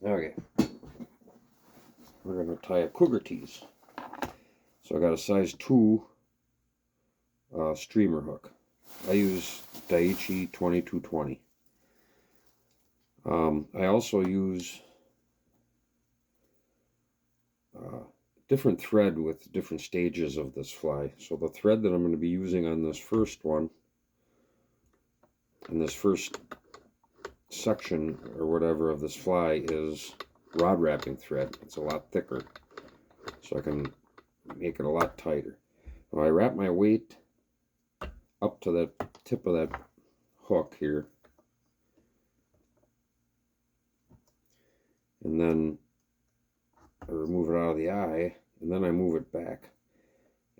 Okay, we're going to tie a Cougar tease. So I got a size 2 streamer hook. I use Daiichi 2220. I also use different thread with different stages of this fly. So the thread that I'm going to be using on this first one, in this first section or whatever of this fly, is rod wrapping thread. It's a lot thicker, so I can make it a lot tighter. Now I wrap my weight up to that tip of that hook here, and then I remove it out of the eye, and then I move it back.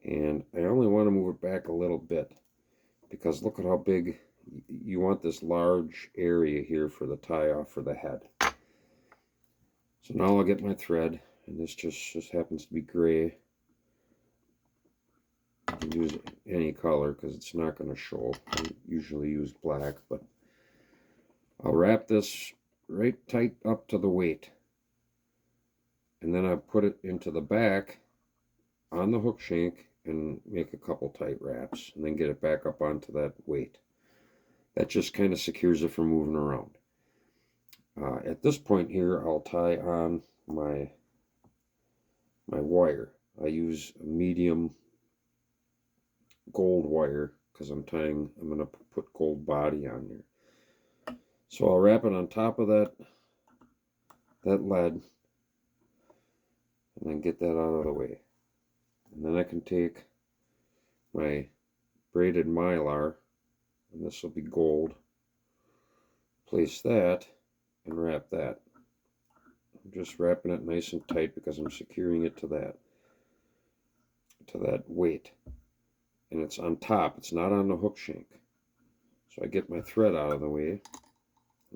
And I only want to move it back a little bit, because look at how big you want this large area here for the tie off for the head. So now I'll get my thread, and this just happens to be gray. You can use any color because it's not going to show. I usually use black, but I'll wrap this right tight up to the weight, and then I put it into the back on the hook shank and make a couple tight wraps, and then get it back up onto that weight. That just kind of secures it from moving around. At this point here, I'll tie on my wire. I use a medium gold wire because I'm going to put gold body on there. So I'll wrap it on top of that lead, and then get that out of the way. And then I can take my braided mylar, and this will be gold, place that, and wrap that. I'm just wrapping it nice and tight because I'm securing it to that weight. And it's on top, it's not on the hook shank. So I get my thread out of the way,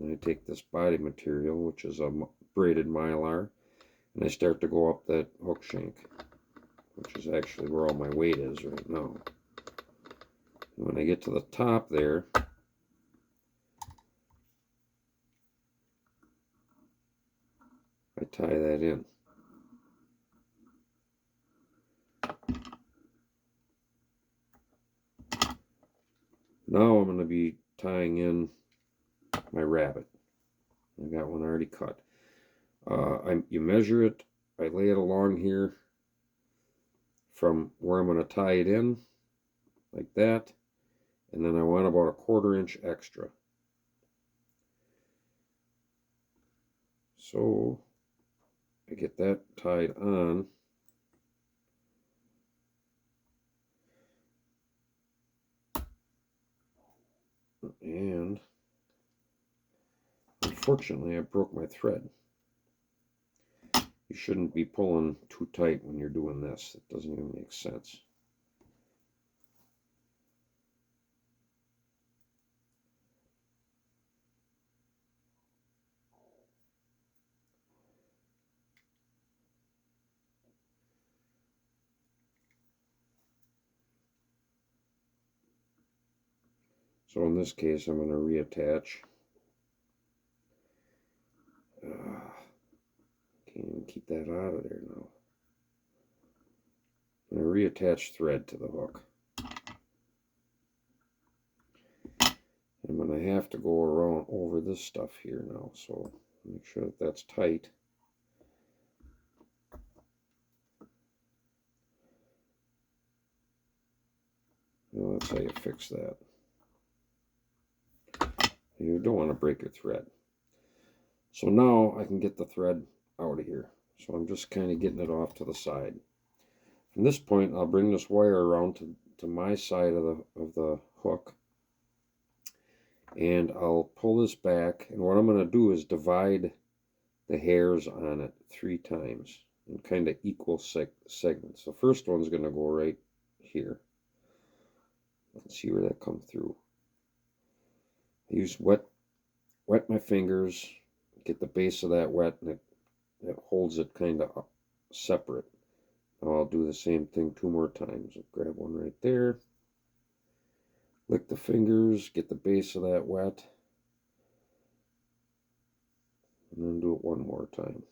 and I take this body material, which is a braided mylar, and I start to go up that hook shank, which is actually where all my weight is right now. And when I get to the top there, I tie that in. Now I'm going to be tying in my rabbit. I got one already cut. You measure it. I lay it along here from where I'm going to tie it in, like that. And then I want about a 1/4 inch extra. So I get that tied on. And unfortunately, I broke my thread. You shouldn't be pulling too tight when you're doing this. It doesn't even make sense. So in this case, I'm going to reattach. Can't even keep that out of there now. I'm going to reattach thread to the hook. I'm going to have to go around over this stuff here now, so make sure that that's tight. Well, that's how you fix that. You don't want to break your thread. So now I can get the thread out of here. So I'm just kind of getting it off to the side. From this point, I'll bring this wire around to my side of the hook, and I'll pull this back. And what I'm going to do is divide the hairs on it 3 times in kind of equal segments. The first one's going to go right here. Let's see where that comes through. I use wet my fingers, get the base of that wet, and it holds it kind of separate. Now I'll do the same thing 2 more times. I'll grab one right there, lick the fingers, get the base of that wet, and then do it one more time.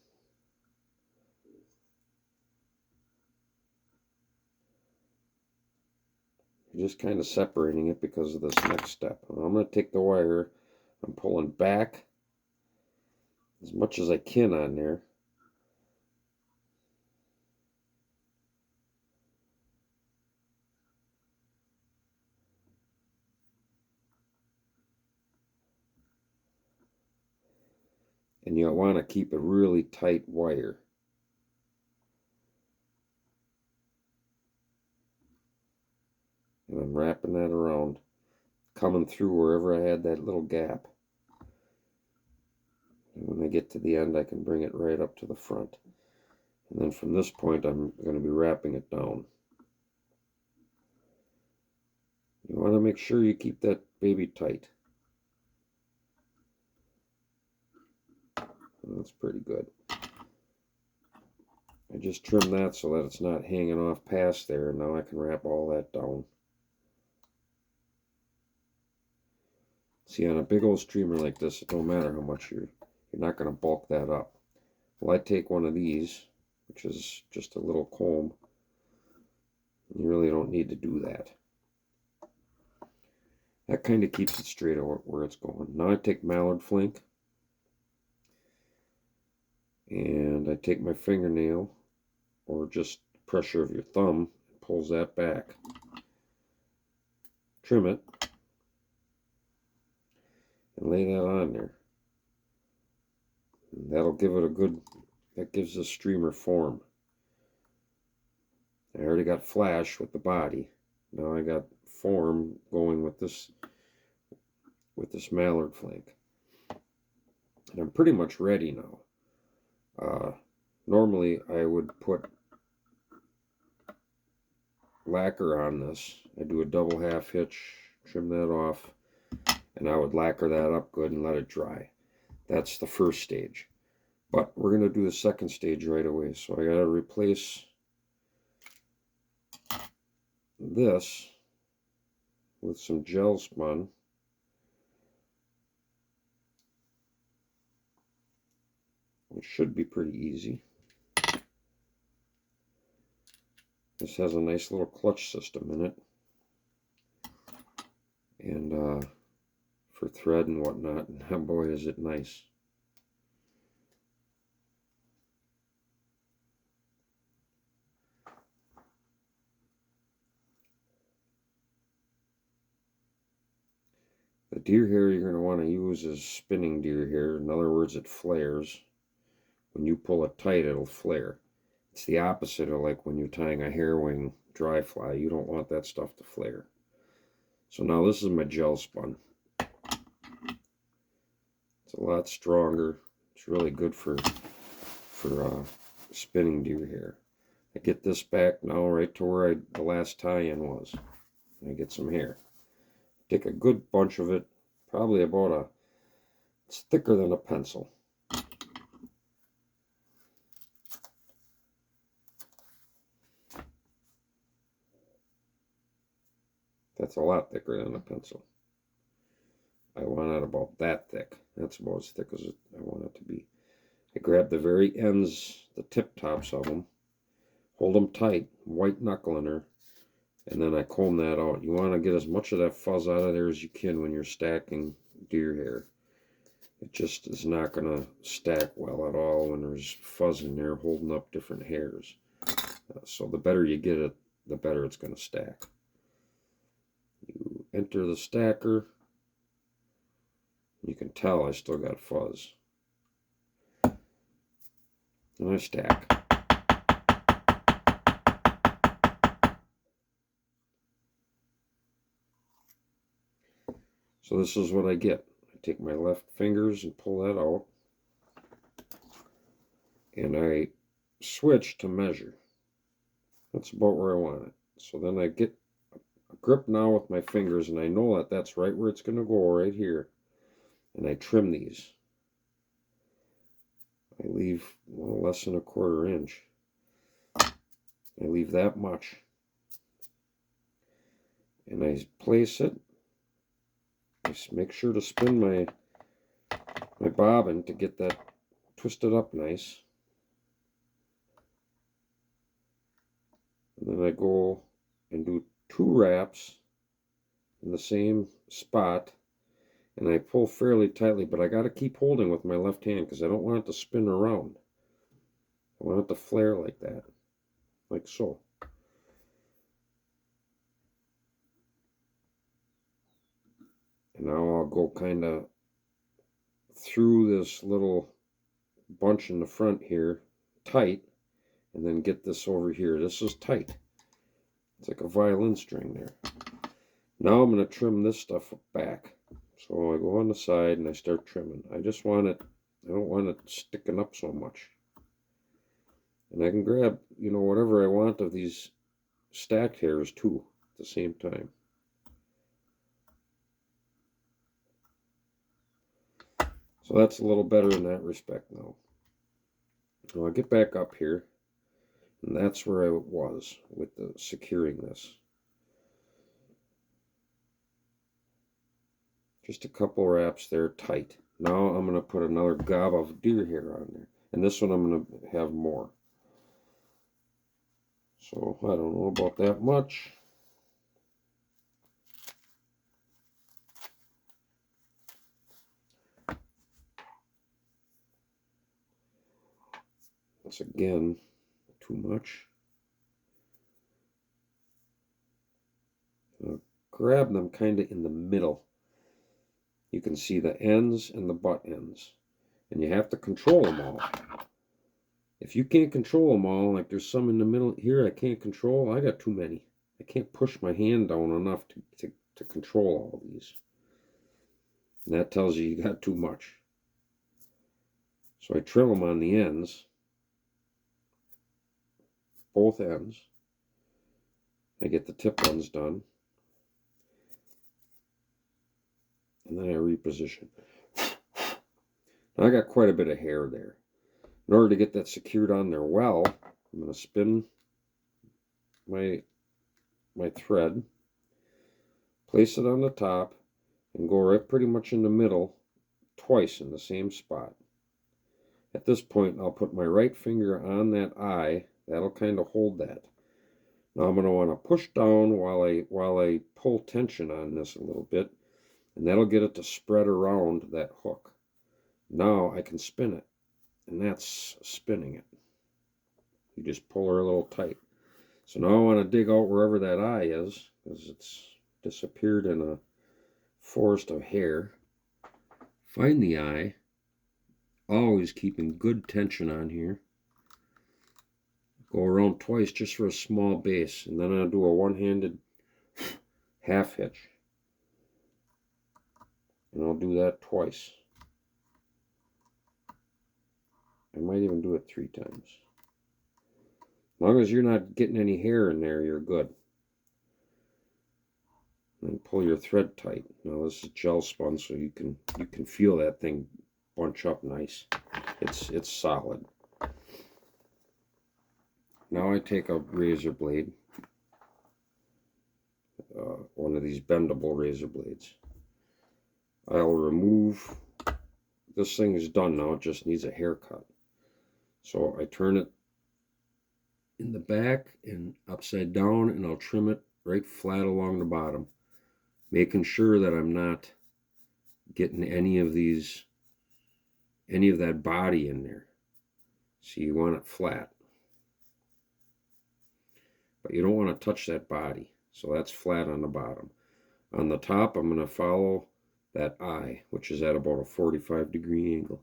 You're just kind of separating it because of this next step. And I'm going to take the wire, I'm pulling back as much as I can on there. And you'll want to keep a really tight wire. And I'm wrapping that around, coming through wherever I had that little gap. And when I get to the end, I can bring it right up to the front. And then from this point, I'm going to be wrapping it down. You want to make sure you keep that baby tight. That's pretty good. I just trimmed that so that it's not hanging off past there, and now I can wrap all that down. See, on a big old streamer like this, it don't matter how much you're not going to bulk that up. Well, I take one of these, which is just a little comb. You really don't need to do that. That kind of keeps it straight where it's going. Now I take mallard flink, and I take my fingernail, or just pressure of your thumb, pulls that back. Trim it, and lay that on there. And that'll give it a good, that gives the streamer form. I already got flash with the body. Now I got form going with this mallard flink. And I'm pretty much ready now. Normally I would put lacquer on this. I do a double half hitch, trim that off, and I would lacquer that up good and let it dry. That's the first stage. But we're going to do the second stage right away. So I got to replace this with some gel spun. Which should be pretty easy. This has a nice little clutch system in it. And for thread and whatnot, and oh boy is it nice. The deer hair you're going to want to use is spinning deer hair. In other words, it flares. When you pull it tight, it'll flare. It's the opposite of like when you're tying a hair wing dry fly. You don't want that stuff to flare. So now this is my gel spun. It's a lot stronger. It's really good for spinning deer hair. I get this back now right to where the last tie-in was. I get some hair. Take a good bunch of it, probably about it's thicker than a pencil. That's a lot thicker than a pencil. I want it about that thick. That's about as thick as I want it to be. I grab the very ends, the tip tops of them, hold them tight, white knuckling her, and then I comb that out. You want to get as much of that fuzz out of there as you can when you're stacking deer hair. It just is not going to stack well at all when there's fuzz in there holding up different hairs. So the better you get it, the better it's going to stack. You enter the stacker. You can tell I still got fuzz. And I stack. So this is what I get. I take my left fingers and pull that out. And I switch to measure. That's about where I want it. So then I get a grip now with my fingers, and I know that that's right where it's going to go, right here. And I trim these. I leave less than a 1/4 inch. I leave that much. And I place it. I make sure to spin my bobbin to get that twist it up nice. And then I go and do 2 wraps in the same spot, and I pull fairly tightly, but I got to keep holding with my left hand because I don't want it to spin around. I want it to flare like that, like so. And now I'll go kind of through this little bunch in the front here, tight, and then get this over here. This is tight. It's like a violin string there. Now I'm going to trim this stuff back. So I go on the side and I start trimming. I just want it, I don't want it sticking up so much. And I can grab, you know, whatever I want of these stacked hairs too at the same time. So that's a little better in that respect now. Now I'll get back up here, and that's where I was with the securing this. Just a couple wraps there tight. Now I'm going to put another gob of deer hair on there. And this one I'm going to have more. So I don't know about that much. That's again too much. I'll grab them kind of in the middle. You can see the ends and the butt ends. And you have to control them all. If you can't control them all, like there's some in the middle here I can't control, I got too many. I can't push my hand down enough to control all these. And that tells you got too much. So I trim them on the ends. Both ends. I get the tip ones done. And then I reposition. Now I got quite a bit of hair there. In order to get that secured on there well, I'm going to spin my thread, place it on the top, and go right pretty much in the middle twice in the same spot. At this point, I'll put my right finger on that eye. That'll kind of hold that. Now I'm going to want to push down while I pull tension on this a little bit, and that'll get it to spread around that hook. Now I can spin it, and that's spinning it. You just pull her a little tight. So now I want to dig out wherever that eye is, because it's disappeared in a forest of hair. Find the eye, always keeping good tension on here. Go around twice just for a small base, and then I'll do a one-handed half hitch. And I'll do that twice. I might even do it 3 times. As long as you're not getting any hair in there, you're good. And pull your thread tight. Now this is gel spun, so you can feel that thing bunch up nice. It's solid. Now I take a razor blade, one of these bendable razor blades. I'll remove, this thing is done now, it just needs a haircut. So I turn it in the back and upside down, and I'll trim it right flat along the bottom, making sure that I'm not getting any of that body in there. So you want it flat. But you don't want to touch that body. So that's flat on the bottom. On the top, I'm going to follow that eye, which is at about a 45-degree angle.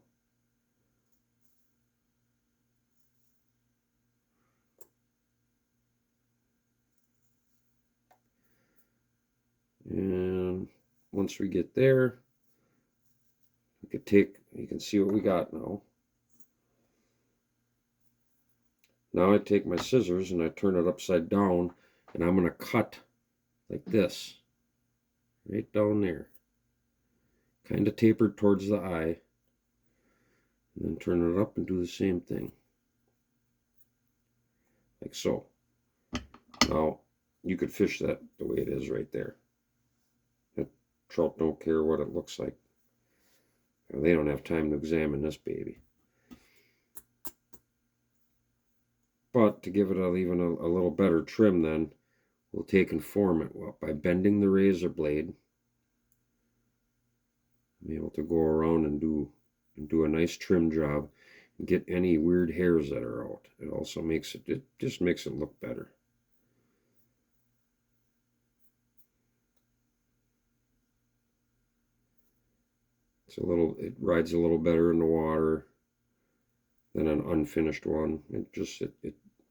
And once we get there, you can see what we got now. Now I take my scissors and I turn it upside down, and I'm going to cut like this, right down there. Kind of tapered towards the eye. And then turn it up and do the same thing. Like so. Now, you could fish that the way it is right there. The trout don't care what it looks like. They don't have time to examine this baby. But to give it even a little better trim, then we'll take and form it by bending the razor blade. Be able to go around and do a nice trim job and get any weird hairs that are out. It also makes it just makes it look better. It rides a little better in the water than an unfinished one.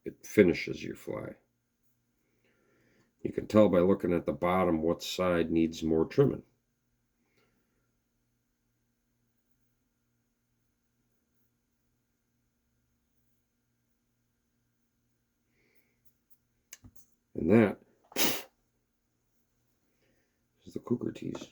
It finishes your fly. You can tell by looking at the bottom what side needs more trimming. And that is the Cougar tease.